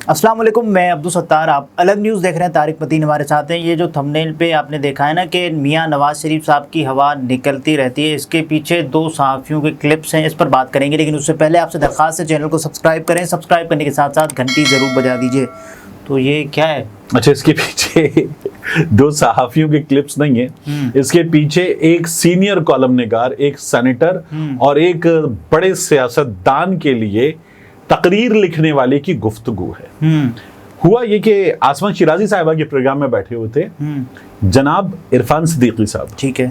अस्सलाम वालेकुम, मैं अब्दुल सत्तार। आप अलग न्यूज़ देख रहे हैं। तारिक मतीन हमारे साथ हैं। ये जो थंबनेल पे आपने देखा है ना कि मियां नवाज शरीफ साहब की हवा निकलती रहती है, इसके पीछे दो सहाफ़ियों के क्लिप्स हैं, इस पर बात करेंगे। लेकिन उससे पहले आपसे दरख्वास्त है, चैनल को सब्सक्राइब करें। सब्सक्राइब करने के साथ साथ घंटी ज़रूर बजा दीजिए। तो ये क्या है? अच्छा, इसके पीछे दो सहाफ़ियों के क्लिप्स नहीं है, इसके पीछे एक सीनियर कॉलमनिगार, एक सेनेटर और एक बड़े सियासतदान के लिए तकरीर लिखने वाले की गुफ्तगू है। हुआ ये कि आसमा शिराजी साहिबा के प्रोग्राम में बैठे हुए थे जनाब इरफान सिद्दीकी साहब, ठीक है,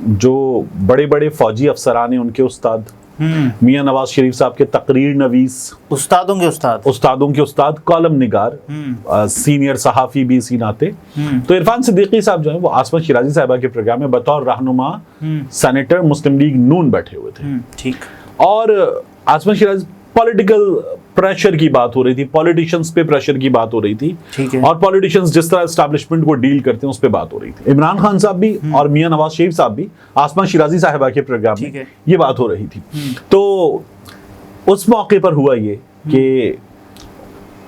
जो बड़े बड़े फौजी अफसरान हैं, उनके उस्ताद, मियां नवाज शरीफ साहब के तकरीर नवीस, उस्तादों के उस्ताद, कॉलम निगार, सीनियर सहाफ़ी भी इसी नाते। तो इरफान सिद्दीकी साहब जो है वो आसमा शिराजी साहिबा के प्रोग्राम में बतौर रहनुमा सेनेटर मुस्लिम लीग नून बैठे हुए थे। ठीक। और आसमा शिराजी पॉलिटिकल प्रेशर की बात हो रही थी, पॉलिटिशियंस पे प्रेशर की बात हो रही थी, और पॉलिटिशियंस जिस तरह एस्टैब्लिशमेंट को डील करते हैं उस पे बात हो रही थी। इमरान खान साहब भी और मियां नवाज शरीफ साहब भी आसमा शिराजी साहिबा के प्रोग्राम में ये बात हो रही थी। तो उस मौके पर हुआ ये कि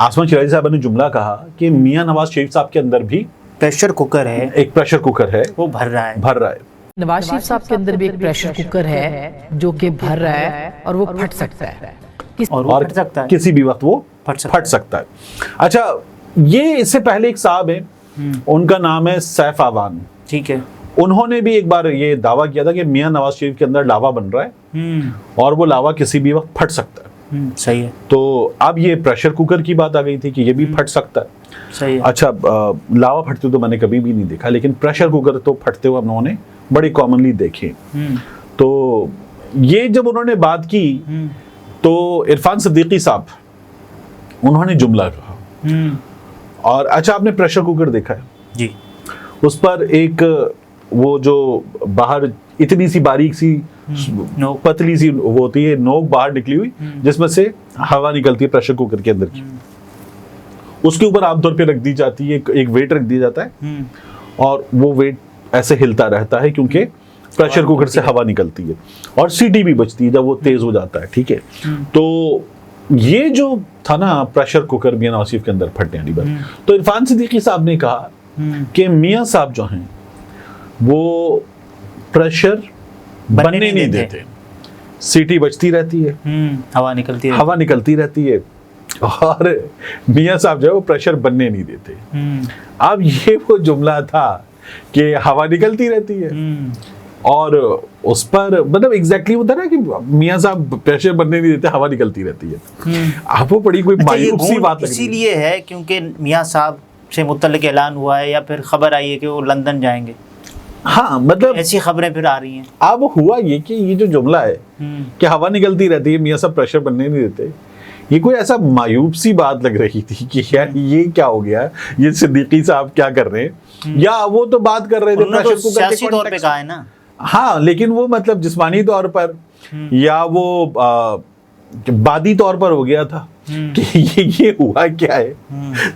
आसमा शिराजी साहिबा ने जुमला कहा कि मियां नवाज शरीफ साहब के अंदर भी प्रेशर कुकर है, एक प्रेशर कुकर है, वो भर रहा है। नवाज शरीफ साहब के अंदर भी एक प्रेशर कुकर है जो कि भर रहा है और वो फट सकता है, और फट सकता है, किसी भी वक्त वो फट सकता है। अच्छा, ये इससे पहले एक साहब है, उनका नाम है सैफ आवान, ठीक है। उन्होंने भी एक बार ये दावा किया था कि मियां नवाज शरीफ के अंदर लावा बन रहा है और वो लावा किसी भी वक्त फट सकता है। सही है। तो अब ये प्रेशर कुकर की बात आ गई थी कि ये भी फट सकता है। सही है। अच्छा, लावा फटते तो मैंने कभी भी नहीं देखा, लेकिन प्रेशर कुकर तो फटते हुए हम लोगों ने बड़ी कॉमनली देखे। तो ये जब उन्होंने बात की तो इरफान सिद्दीकी साहब उन्होंने जुमला कहा। और अच्छा, आपने प्रेशर कुकर देखा है जी? उस पर एक वो जो बाहर इतनी सी बारीक सी पतली सी वो होती है नोक बाहर निकली हुई, जिसमें से हवा निकलती है प्रेशर कुकर के अंदर की। उसके ऊपर आमतौर पे रख दी जाती है, एक वेट रख दिया जाता है और वो वेट ऐसे हिलता रहता है क्योंकि प्रेशर कुकर से हवा निकलती है और सीटी भी बचती है जब वो तेज हो जाता है। ठीक है, तो ये जो था ना प्रेशर कुकर मियां नवाज शरीफ के अंदर फटने वाली बात, तो इरफान सिद्दीकी साहब ने कहा कि मियां साहब जो हैं वो प्रेशर बनने नहीं देते, सीटी बचती रहती है, हवा निकलती रहती है और मियां साहब जो है वो प्रेशर बनने नहीं देते। अब ये वो जुमला था कि हवा निकलती रहती है और उस पर मतलब एग्जैक्टली होता है ना कि मियां साहब प्रेशर बनने नहीं देते, हवा निकलती रहती है। आप वो बड़ी कोई मायूस सी बात इसीलिए है क्योंकि मियां साहब से मुतल्लिक ऐलान हुआ है या फिर खबर आई है कि वो लंदन जाएंगे। हाँ, मतलब ऐसी खबरें फिर आ रही हैं। अब हुआ ये कि ये जो जुमला है कि हवा निकलती रहती है, मियां साहब प्रेशर बनने नहीं देते, ये कोई ऐसा मायूब सी बात लग रही थी कि यार ये क्या हो गया, ये सिद्दीकी साहब क्या कर रहे हैं, या वो तो बात कर रहे थे प्रेशर कुकर के सियासी तौर पे कहा है ना। हाँ, लेकिन वो मतलब जिस्मानी तौर पर या वो बादी तौर पर हो गया था कि ये हुआ क्या है।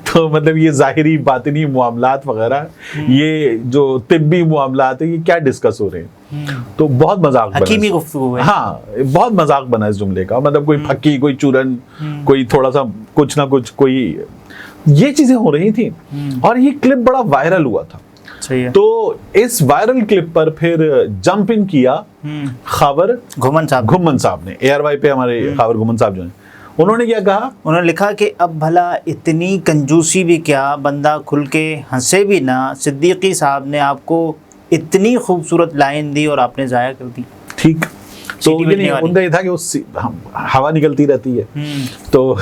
तो मतलब ये जाहिरी बातिनी मामलात वगैरह, ये जो तिब्बी मामलात है, ये क्या डिस्कस हो रहे हैं। तो बहुत मजाक बना, हाँ बहुत मजाक बना इस जुमले का। मतलब कोई फक्की, कोई चूरन, कोई थोड़ा सा कुछ ना कुछ, कोई ये चीजें हो रही थी और ये क्लिप बड़ा वायरल हुआ था। तो इस वायरल क्लिप पर फिर जंप इन किया खावर घुमन साहब ने, ARY पे हमारे खावर घुमन साहब जो हैं, उन्होंने क्या कहा, उन्होंने लिखा कि अब भला इतनी कंजूसी भी क्या, बंदा खुल के हंसे भी ना, सिद्दीकी साहब ने आपको इतनी खूबसूरत लाइन दी और आपने जाया कर दी। ठीक, तो ये उनका ये था कि उस हवा निकलती रहती है, तो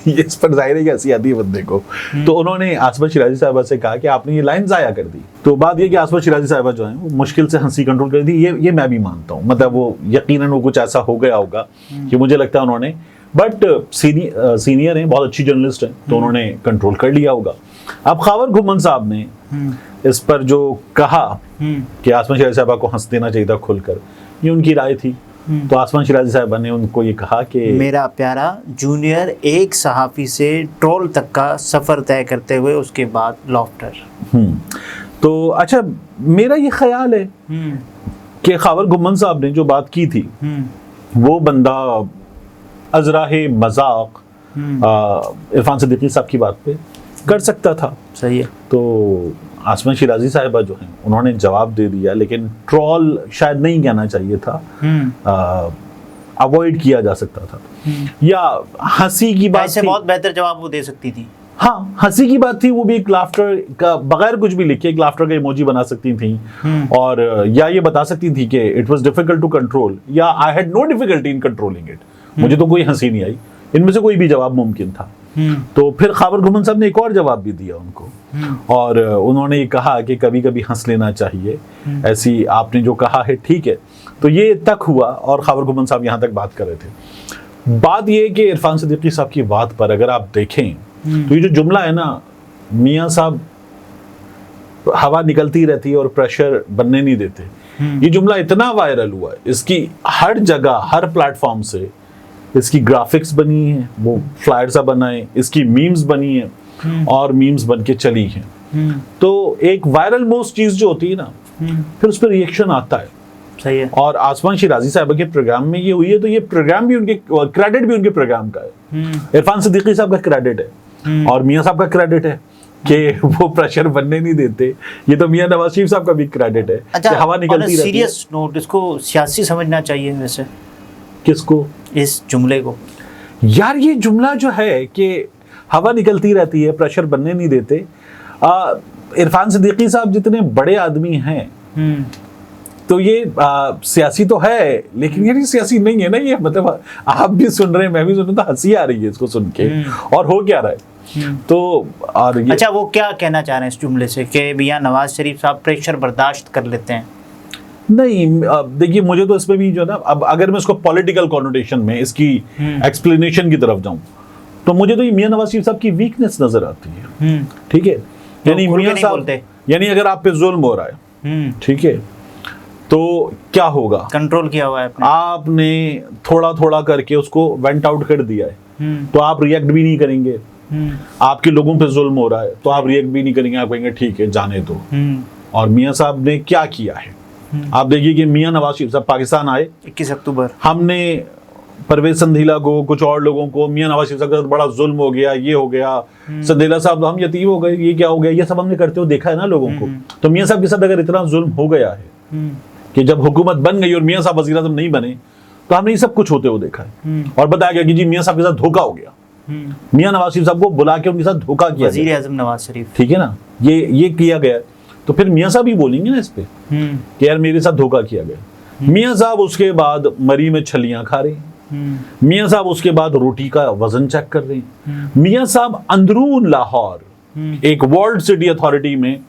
इस पर जाहिर है कि हंसी आती है बंदे को। तो उन्होंने आसमा शिराजी साहिबा से कहा कि आपने ये लाइन जाया कर दी। तो बात ये कि आसमा शिराजी साहिबा जो है वो मुश्किल से हंसी कंट्रोल कर दी, ये मैं भी मानता हूँ। मतलब वो यकीनन वो कुछ ऐसा हो गया होगा कि मुझे लगता है उन्होंने, बट सीनियर हैं, बहुत अच्छी जर्नलिस्ट हैं, तो उन्होंने कंट्रोल कर लिया होगा। अब खावर घुमन साहब ने इस पर जो कहा कि आसमा शिराजी साहिबा को हंस देना चाहिए था खुलकर, ये उनकी राय थी। तो आसमा शिराजी साहिबा ने उनको ये कहा कि मेरा प्यारा जूनियर, एक सहाफ़ी से ट्रोल तक का सफ़र तय करते हुए उसके बाद लॉफ्टर। तो अच्छा, मेरा ये ख्याल है कि खावर घुमन साहब ने जो बात की थी वो बंदा अजराहे मजाक इरफान सिद्दीकी साहब की बात पे कर सकता था। सही है। तो आसमा शिराजी साहिबा जो हैं उन्होंने जवाब दे दिया, लेकिन ट्रॉल शायद नहीं कहना चाहिए था, अवॉइड किया जा सकता था। या हंसी की बात ऐसे थी, बहुत बेहतर जवाब वो दे सकती थी। हाँ हंसी की बात थी, वो भी एक लाफ्टर का बगैर कुछ भी लिखे एक लाफ्टर का इमोजी बना सकती थी, और या ये बता सकती थी कि it was difficult to control, या I had no difficulty in controlling it, मुझे तो कोई हंसी नहीं आई। इनमें से कोई भी जवाब मुमकिन था। तो फिर खैबर घुमन साहब ने एक और जवाब भी दिया उनको, और उन्होंने ये कहा कि कभी कभी हंस लेना चाहिए, ऐसी आपने जो कहा है ठीक है। तो ये तक हुआ और खैबर घुमन साहब यहाँ तक बात कर रहे थे। बात ये कि इरफान सिद्दीकी साहब की बात पर अगर आप देखें तो ये जो जुमला है ना, मियाँ साहब हवा निकलती रहती है और प्रेशर बनने नहीं देते, ये जुमला इतना वायरल हुआ है, इसकी हर जगह हर प्लेटफॉर्म से इसकी ग्राफिक्स बनी है, वो फ्लायर सा बना है, इसकी मीम्स बनी है और मीम्स बन के चली हैं। तो एक वायरल मोस्ट चीज जो होती है ना, फिर उस पर रिएक्शन आता है। सही है। और आसमान शिराजी साहब के प्रोग्राम में ये हुई है, तो ये प्रोग्राम भी उनके, क्रेडिट भी उनके प्रोग्राम का है। इरफान सिद्दीकी साहब का क्रेडिट है और मियाँ साहब का क्रेडिट है कि वो प्रेशर बनने नहीं देते। ये तो मियाँ नवाज शरीफ साहब का भी क्रेडिट है कि हवा निकलती रहती है। सीरियस नोट, इसको सियासी समझना चाहिए वैसे। किसको? इस जुमले को। यार ये जुमला जो है कि हवा निकलती रहती है, प्रेशर बनने नहीं देते, इरफान सिद्दीकी साहब जितने बड़े आदमी हैं, तो ये सियासी तो है, लेकिन ये सियासी नहीं है ना ये, मतलब आप भी सुन रहे हैं, मैं भी सुन रहा हूं, तो हंसी आ रही है इसको सुन के। और हो क्या रहा है तो और ये, अच्छा वो क्या कहना चाह रहे हैं इस जुमले से कि मियां नवाज शरीफ साहब प्रेशर बर्दाश्त कर लेते हैं? नहीं देखिए, मुझे तो इसमें भी जो है ना, अब अगर मैं इसको पॉलिटिकल कॉनोटेशन में इसकी एक्सप्लेनेशन की तरफ जाऊं, तो मुझे तो ये मियां नवाज शरीफ साहब की वीकनेस नजर आती है। ठीक है, यानी मियां साहब, यानी अगर आप पे जुल्म हो रहा है, ठीक है, तो क्या होगा? कंट्रोल किया हुआ है आपने थोड़ा थोड़ा करके उसको वेंट आउट कर दिया है, तो आप रिएक्ट भी नहीं करेंगे। आपके लोगों पे जुल्म हो रहा है तो आप रिएक्ट भी नहीं करेंगे, आप कहेंगे ठीक है जाने दो। और मियां साहब ने क्या किया है, आप देखिए कि मियां नवाज शरीफ साहब पाकिस्तान आए 21 अक्टूबर, हमने परवेज संधीला को, कुछ और लोगों को, मियां नवाज शरीफ साहब के साथ बड़ा जुल्म हो गया, ये हो गया, संधीला साहब हम यतीम हो गए, ये क्या हो गया, ये सब हमने करते हुए देखा है ना लोगों को। तो मियां साहब के साथ अगर इतना जुल्म हो गया है कि जब हुकूमत बन गई और मियां साहब वज़ीर आज़म नहीं बने, तो हमने ये सब कुछ होते हुए देखा है। और बताया गया कि जी मियां साहब के साथ धोखा हो गया, मियां नवाज शरीफ साहब को बुला के उनके साथ धोखा किया, वज़ीर आज़म नवाज शरीफ, ठीक है ना, ये किया गया। तो फिर मियां साहब ही बोलेंगे ना इस पे कि यार मेरे साथ धोखा किया गया। मियां साहब उसके बाद मरी में छलियां खा रहे हैं, मियां साहब उसके बाद रोटी का वजन चेक कर रहे हैं, मियां साहब अंदरून लाहौर एक वर्ल्ड सिटी अथॉरिटी में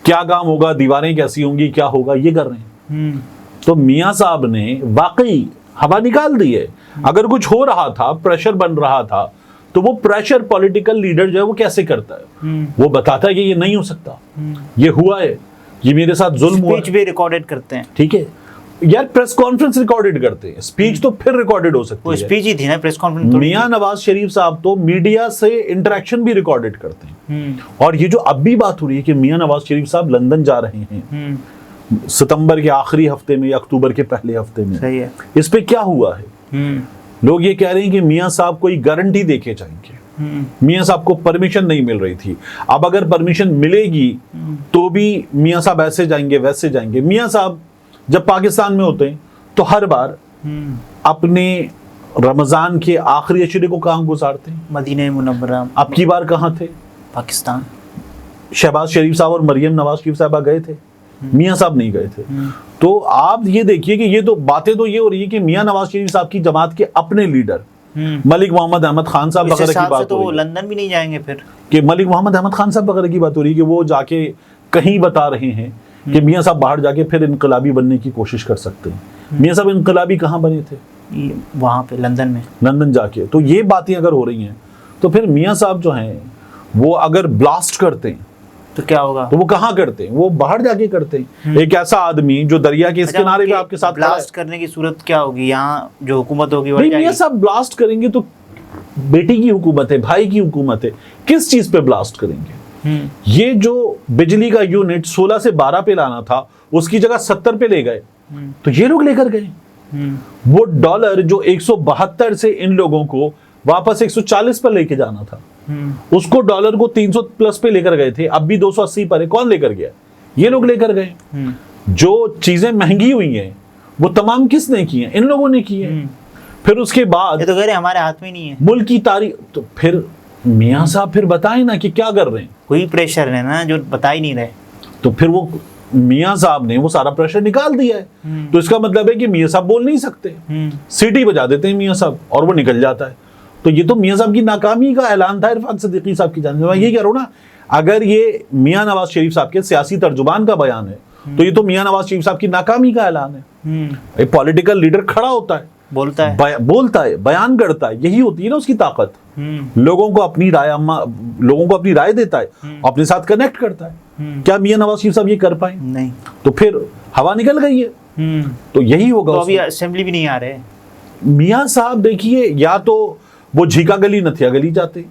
क्या काम होगा, दीवारें कैसी होंगी, क्या होगा, ये कर रहे हैं। तो मियां साहब ने वाकई हवा निकाल दी है। अगर कुछ हो रहा था, प्रेशर बन रहा था, तो वो प्रेशर पॉलिटिकल लीडर जो है वो कैसे करता है, वो बताता है कि ये नहीं हो सकता, ये हुआ है, ये मेरे साथ जुल्म हुआ। स्पीच भी रिकॉर्डेड करते हैं, ठीक है यार, प्रेस कॉन्फ्रेंस रिकॉर्डेड करते हैं, स्पीच तो फिर रिकॉर्डेड हो सकती है, वो स्पीच ही थी ना, प्रेस कॉन्फ्रेंस। मियां नवाज शरीफ साहब तो मीडिया से इंटरेक्शन भी रिकॉर्डेड करते हैं। और ये जो अब भी बात हो रही है कि मियां नवाज शरीफ साहब लंदन जा रहे हैं सितंबर के आखिरी हफ्ते में या अक्टूबर के पहले हफ्ते में, सही है, इस पे क्या हुआ है? लोग ये कह रहे हैं कि मियां साहब कोई गारंटी देके जाएंगे। मियां साहब को परमिशन नहीं मिल रही थी, अब अगर परमिशन मिलेगी तो भी मियां साहब ऐसे जाएंगे वैसे जाएंगे। मियां साहब जब पाकिस्तान में होते हैं तो हर बार अपने रमजान के आखिरी अशरे को कहाँ गुजारते हैं? Medina Munawwara. अब की बार कहाँ थे? पाकिस्तान। शहबाज शरीफ साहब और मरियम नवाज शरीफ साहबा गए थे, मियां साहब नहीं गए थे। तो आप ये देखिए कि ये तो बातें तो ये हो रही है कि मियां नवाज शरीफ साहब की जमात के अपने लीडर मलिक मोहम्मद अहमद खान साहब वगैरह की बात तो हो वो रही है, लंदन भी नहीं जाएंगे फिर, कि मलिक मोहम्मद अहमद खान साहब वगैरह की बात हो रही है कि वो जाके कहीं बता रहे हैं कि मियां साहब बाहर जाके फिर इनकलाबी बनने की कोशिश कर सकते हैं। मियां साहब इनकलाबी कहाँ बने थे? वहां पे लंदन में, लंदन जाके। तो ये बातें अगर हो रही हैं तो फिर मियां साहब जो हैं वो अगर ब्लास्ट करते हैं तो क्या होगा? तो वो कहाँ करते हैं? वो बाहर जाके करते हैं। एक ऐसा आदमी जो दरिया के इस किनारे पे आपके साथ ब्लास्ट करने की सूरत क्या होगी? यहाँ जो हुकूमत होगी मियां साहब ब्लास्ट करेंगे तो बेटी की हुकूमत है, भाई की हुकूमत है, किस चीज पे ब्लास्ट करेंगे? ये जो बिजली का यूनिट 16 से 12 पे लाना था उसकी जगह 70 पे ले गए, तो ये लोग लेकर गए। वो डॉलर जो 172 से इन लोगों को वापस 140 पर लेके जाना था, उसको डॉलर को 300 प्लस पे लेकर गए थे, अब भी 280 पर है। कौन लेकर गया? ये लोग लेकर गए। जो चीजें महंगी हुई हैं वो तमाम किसने की हैं? इन लोगों ने की है। फिर उसके बाद ये तो कह रहे हमारे हाथ में नहीं है मुल्क की तारीख। तो फिर मियां साहब फिर बताएं ना कि क्या कर रहे हैं। कोई प्रेशर है ना जो बता ही नहीं रहे। तो फिर वो मियां साहब ने वो सारा प्रेशर निकाल दिया है। तो इसका मतलब है कि मियां साहब बोल नहीं सकते, सीटी बजा देते हैं मियां साहब और वो निकल जाता है। तो ये तो मियां साहब की नाकामी का ऐलान था इरफान सिद्दीकी साहब की जानिब से। मैं ये कह रहा हूं ना, अगर ये मियां नवाज शरीफ साहब के सियासी तर्जुमान का बयान है तो ये तो मियां नवाज शरीफ साहब की नाकामी का ऐलान है। एक पॉलिटिकल लीडर खड़ा होता है, बोलता है, बयान करता है, यही होती है ना उसकी ताकत। लोगों को अपनी राय देता है, अपने साथ कनेक्ट करता है। क्या मियां नवाज शरीफ साहब ये कर पाए? नहीं। तो फिर हवा निकल गई है। तो यही होगा। तो अभी असेंबली भी नहीं आ रहे मियां साहब। देखिए, या तो वो झीका गली नथिया गली जाते,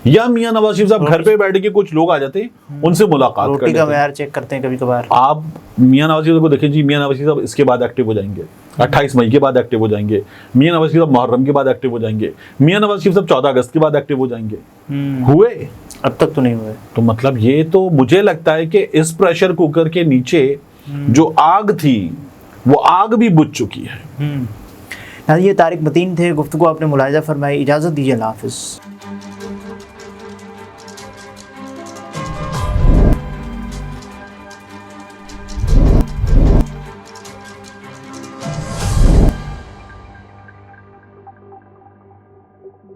या मियां नवाज शरीफ साहब घर पे बैठ के कुछ लोग आ जाते, उनसे मुलाकात करते, रोटी का मैार चेक करते हैं कभी कभार। आप मियां नवाज शरीफ को देखें जी, मियां नवाज शरीफ साहब इसके बाद एक्टिव हो जाएंगे, 28 मई के बाद एक्टिव हो जाएंगे। मियां नवाज शरीफ साहब मुहर्रम के बाद एक्टिव हो जाएंगे। मियां नवाज शरीफ साहब 14 अगस्त के बाद एक्टिव हो जाएंगे। हुए? अब तक तो नहीं हुए। तो मतलब ये तो मुझे लगता है कि इस प्रेशर कुकर के नीचे जो आग थी वो आग भी बुझ चुकी है। ये तारिक मतीन थे, गुफ्तगू आपने मुलाहिजा फरमाई। इजाज़त दीजिए, अल्लाह हाफ़िज़।